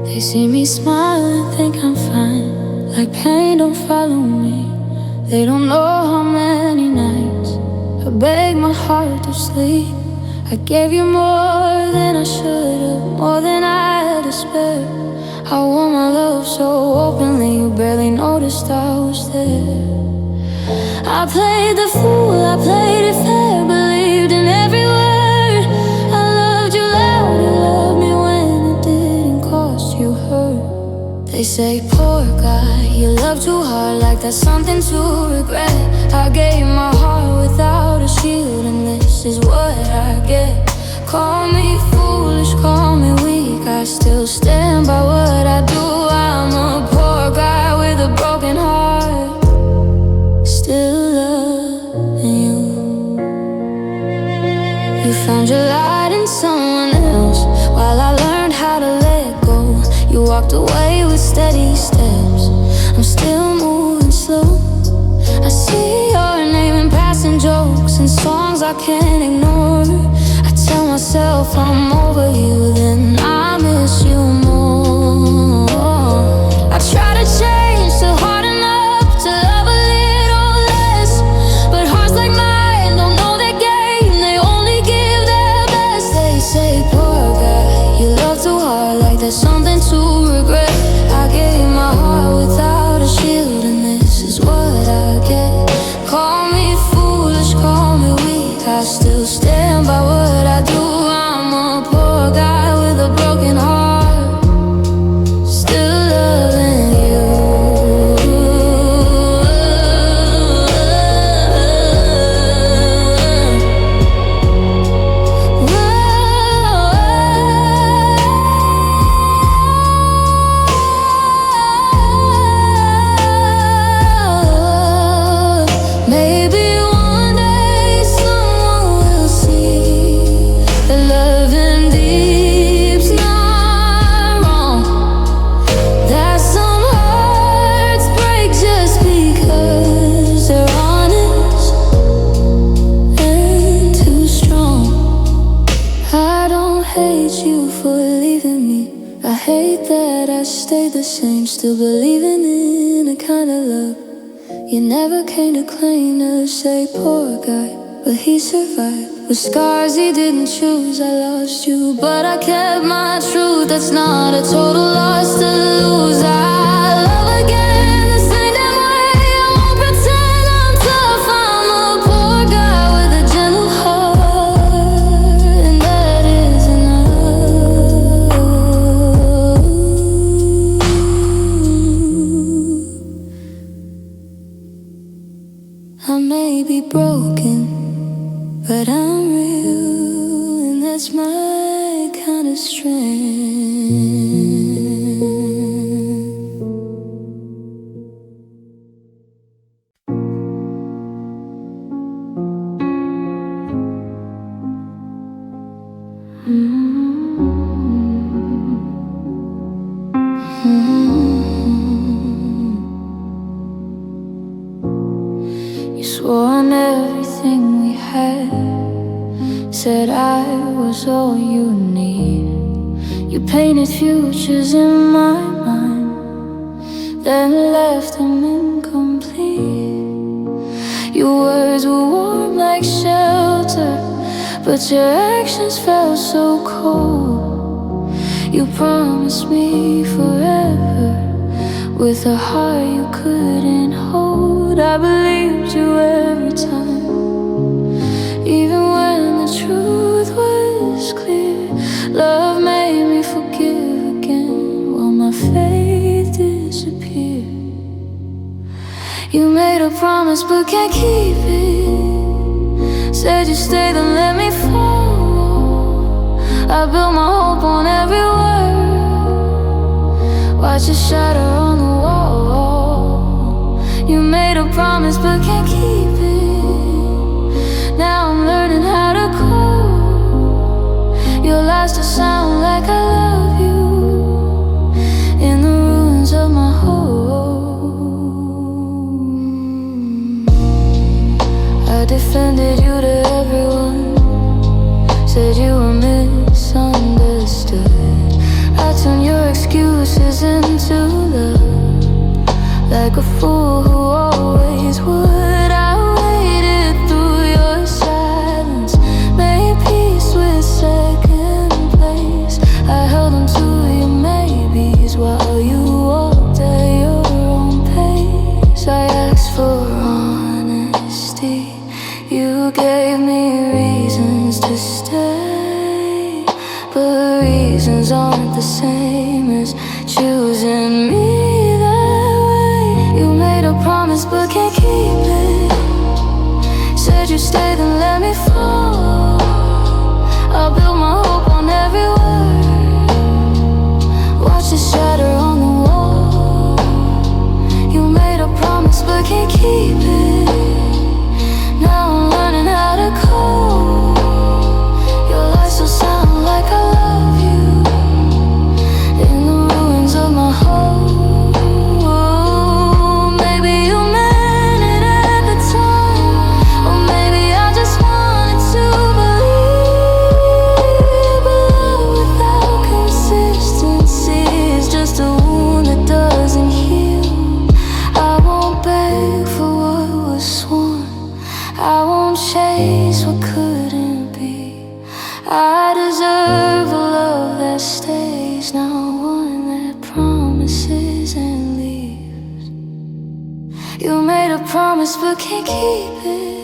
They see me smile and think I'm fine, like pain don't follow me. They don't know how many nights I begged my heart to sleep. I gave you more than I should've, more than I had to spare. I wore my love so openly, you barely noticed I was there. I played the fool, I played it fair, believed in every word. I loved you loud, you loved me when it didn't cost you hurt. They say, poor guy, you love too hard, like that's something to regret. I gave my heart without a shield, and this is what I get. Call me foolish, call me weak, I still stand by what I do. I'm a poor guy with a broken heart, still loving you. You found your light in someone else, while I learned how to let go. You walked away with steady steps, I'm still moving slow. I see your name in passing jokes and songs I can't ignore. I tell myself I'm over you, then I miss you more. I try to change to harden up, to love a little less, but hearts like mine don't know their game, they only give their best. They say, poor guy, you love too hard, like there's something to regret. I gave my heart without a shield, and this is what I get. Call me foolish, call me weak, I still stand by what I do. I'm a poor guy with a broken heart, hate you for leaving me. I hate that I stayed the same, still believing in a kind of love. You never came to claim to say poor guy, but he survived. With scars he didn't choose, I lost you, but I kept my truth. That's not a total loss to lose. I love again the same damn way. I won't pretend I'm tough. I'm a poor guy with a gentle heart, and that is enough. I may be broken, but I'm real, and that's my kind of strength. You swore on everything we had, said I was all you need. You painted futures in my mind, then left them incomplete. Your words were warm like shelter, but your actions felt so cold. You promised me forever with a heart you couldn't hold. I believed you every time, even when the truth was clear. Love made me forgive again while my faith disappeared. You made a promise but can't keep it. Said you'd stay, then let me fall. I built my hope on every word, watch it shatter on the wall. You made a promise but can't keep it. Now I'm learning how to call your lies to sound like I love you in the ruins of my home. I defended you to everyone, said you were misunderstood. I turned your excuses into love, like a fool who always would. I waited through your silence, made peace with second place. I held on to your maybes while you walked at your own pace. I asked for honesty, you gave me reasons to stay, but reasons aren't the same as choosing me that way. You made a promise but can't keep it. Said you'd stay, then let me fall. I built my hope on every word, watch it shatter on the wall. You made a promise but can't keep it. Now I'm learning how to call your lies still sound like I love you in the ruins of my home. Maybe you meant it at the time, or maybe I just wanted to believe. But love without consistency is just a wound that doesn't heal. I won't beg for what was sworn, I won't chase what couldn't be. I deserve a love that stays, not one that promises and leaves. You made a promise but can't keep it,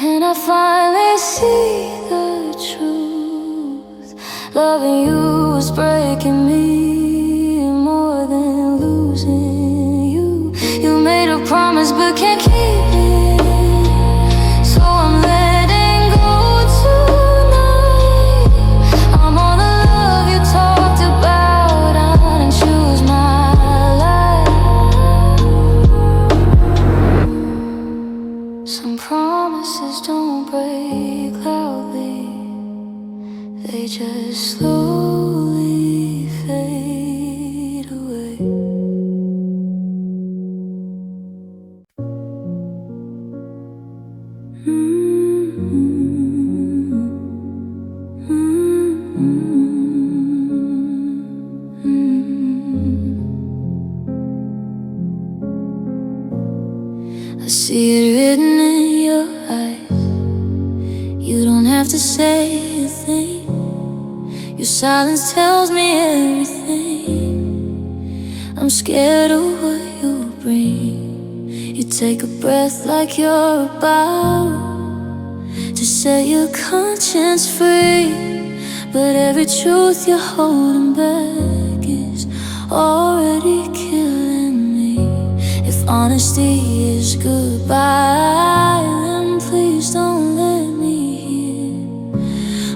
and I finally see the truth. Loving you was breaking me more than losing you. You made a promise but can't keep it, so I'm letting go tonight. I'm on the love you talked about, I didn't choose my life. Some promises don't break loudly, they just slowly fade away. Mm-hmm. Mm-hmm. I see it written in your eyes. You don't have to say a thing. Your silence tells me everything. I'm scared of what you bring. You take a breath like you're about to set your conscience free. But every truth you're holding back is already killing me. If honesty is goodbye, then please don't let me hear.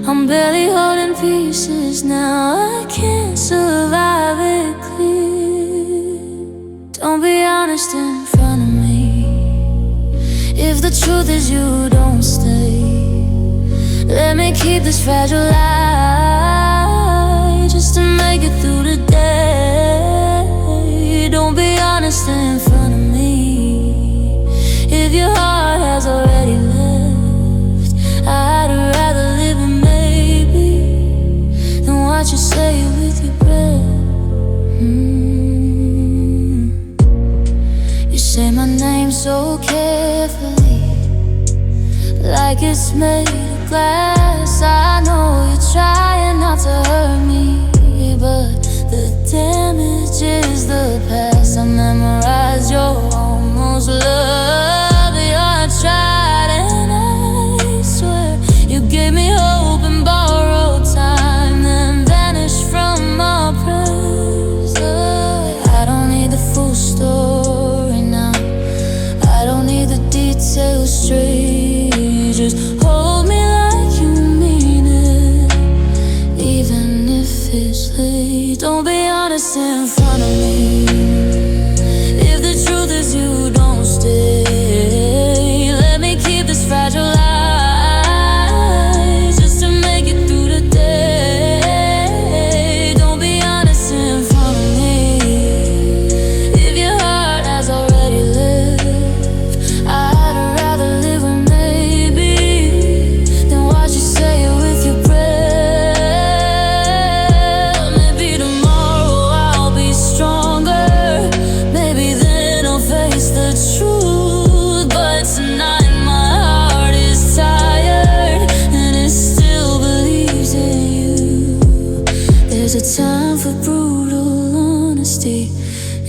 I'm barely holding pieces now, I can't survive it clear. Don't be honest in front of me. If the truth is you don't stay, let me keep this fragile lie just to make it through the day. Don't be honest in front of me. If your heart has already left, I'd rather live in maybe than watch you say it with your breath. You say my name so carefully, like it's made of glass. I know you're trying not to hurt me, but the damage is the past. I memorized your almost love, your tried, and I swear you gave me hope and borrowed time, then vanished from my presence. I don't need the full story now, I don't need the details straight. Just hold me like you mean it, even if it's late. Don't be honest in front of me. If the truth is you don't stay, let me keep this fragile life just to make it through the day. Don't be honest in front of me. If your heart has already lived, I'd rather live with maybe than watch you say it with your breath. Maybe tomorrow I'll be stronger, maybe then I'll face the truth. But tonight my heart is tired and it still believes in you. There's a time for brutal honesty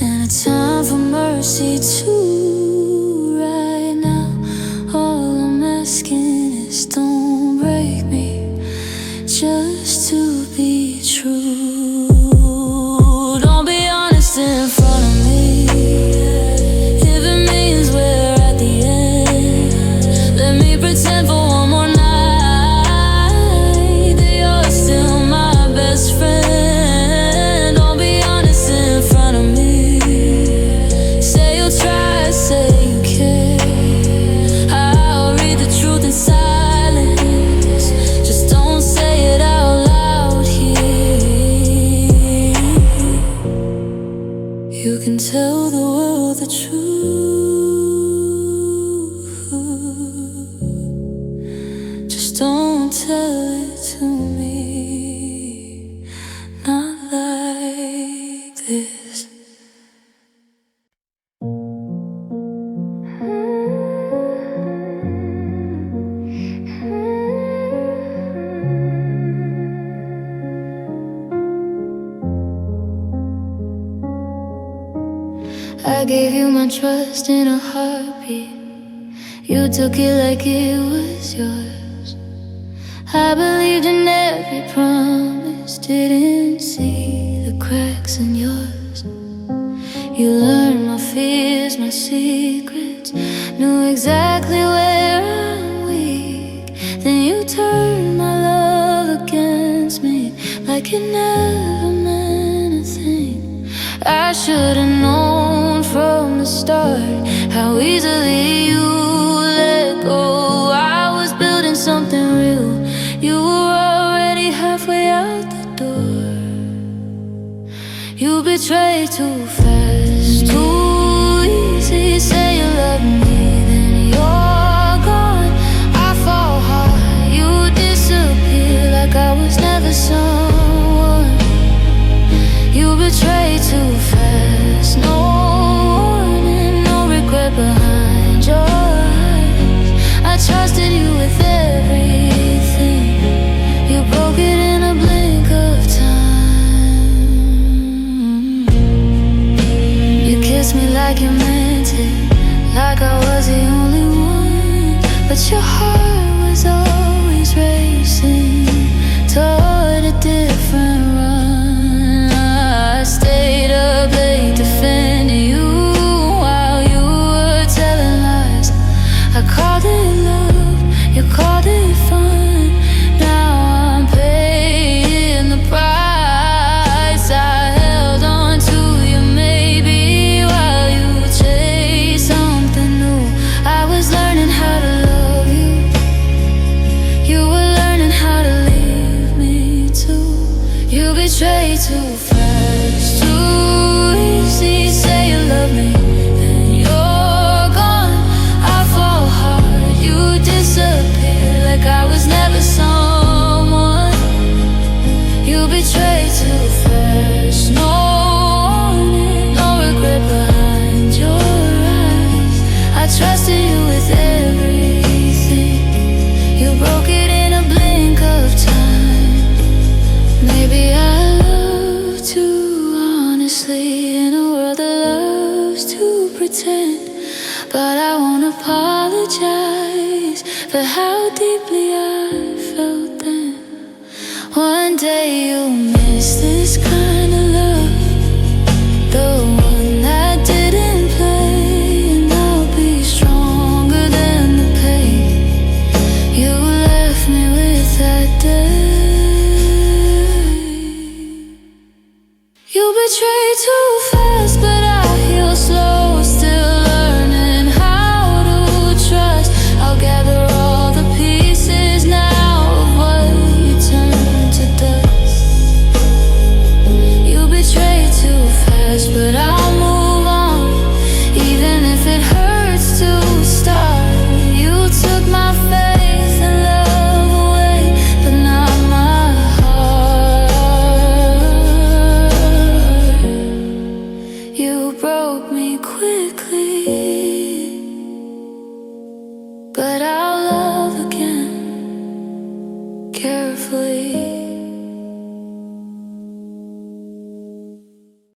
and a time for mercy too. Right now, all I'm asking is don't break me just to be true. Don't be honest in front of me. If it means we're at the end, let me pretend for one more night that you're still my best friend. Don't be honest in front of me. Say you'll try, say you care. I'll read the truth in silence, just don't say it out loud here. You can tell the world the truth, just don't tell it to me. Not like this. I gave you my trust in a heartbeat. You took it like it was yours. I believed in every promise, didn't see the cracks in yours. You learned my fears, my secrets, knew exactly where I'm weak. Then you turned my love against me like it never meant a thing. I should've known from the start how easily you let go. I was building something real, you were already halfway out the door. You betrayed too fast, too easy. Say you love me, then you're gone. I fall hard, you disappear like I was never someone. You betrayed too fast, too easy. Say you love me, then you're gone. I fall hard, you disappear like I was never someone. You betrayed too fast, no warning, no regret behind your eyes. I trusted you with everything. You broke it in a blink of time. Maybe I love too honestly in a world that loves to pretend. But I won't apologize for how deeply I felt then. One day you'll miss this kind of love, the one that didn't play. And I'll be stronger than the pain you left me with that day. You betrayed too fast, but I heal slow. Still learning how to trust. I'll gather all the pieces now of what you turned to dust. You betrayed too fast, but I'll move on, even if it hurts to start. You took my faith and love away, but not my heart. You broke me quickly, but I'll love again carefully.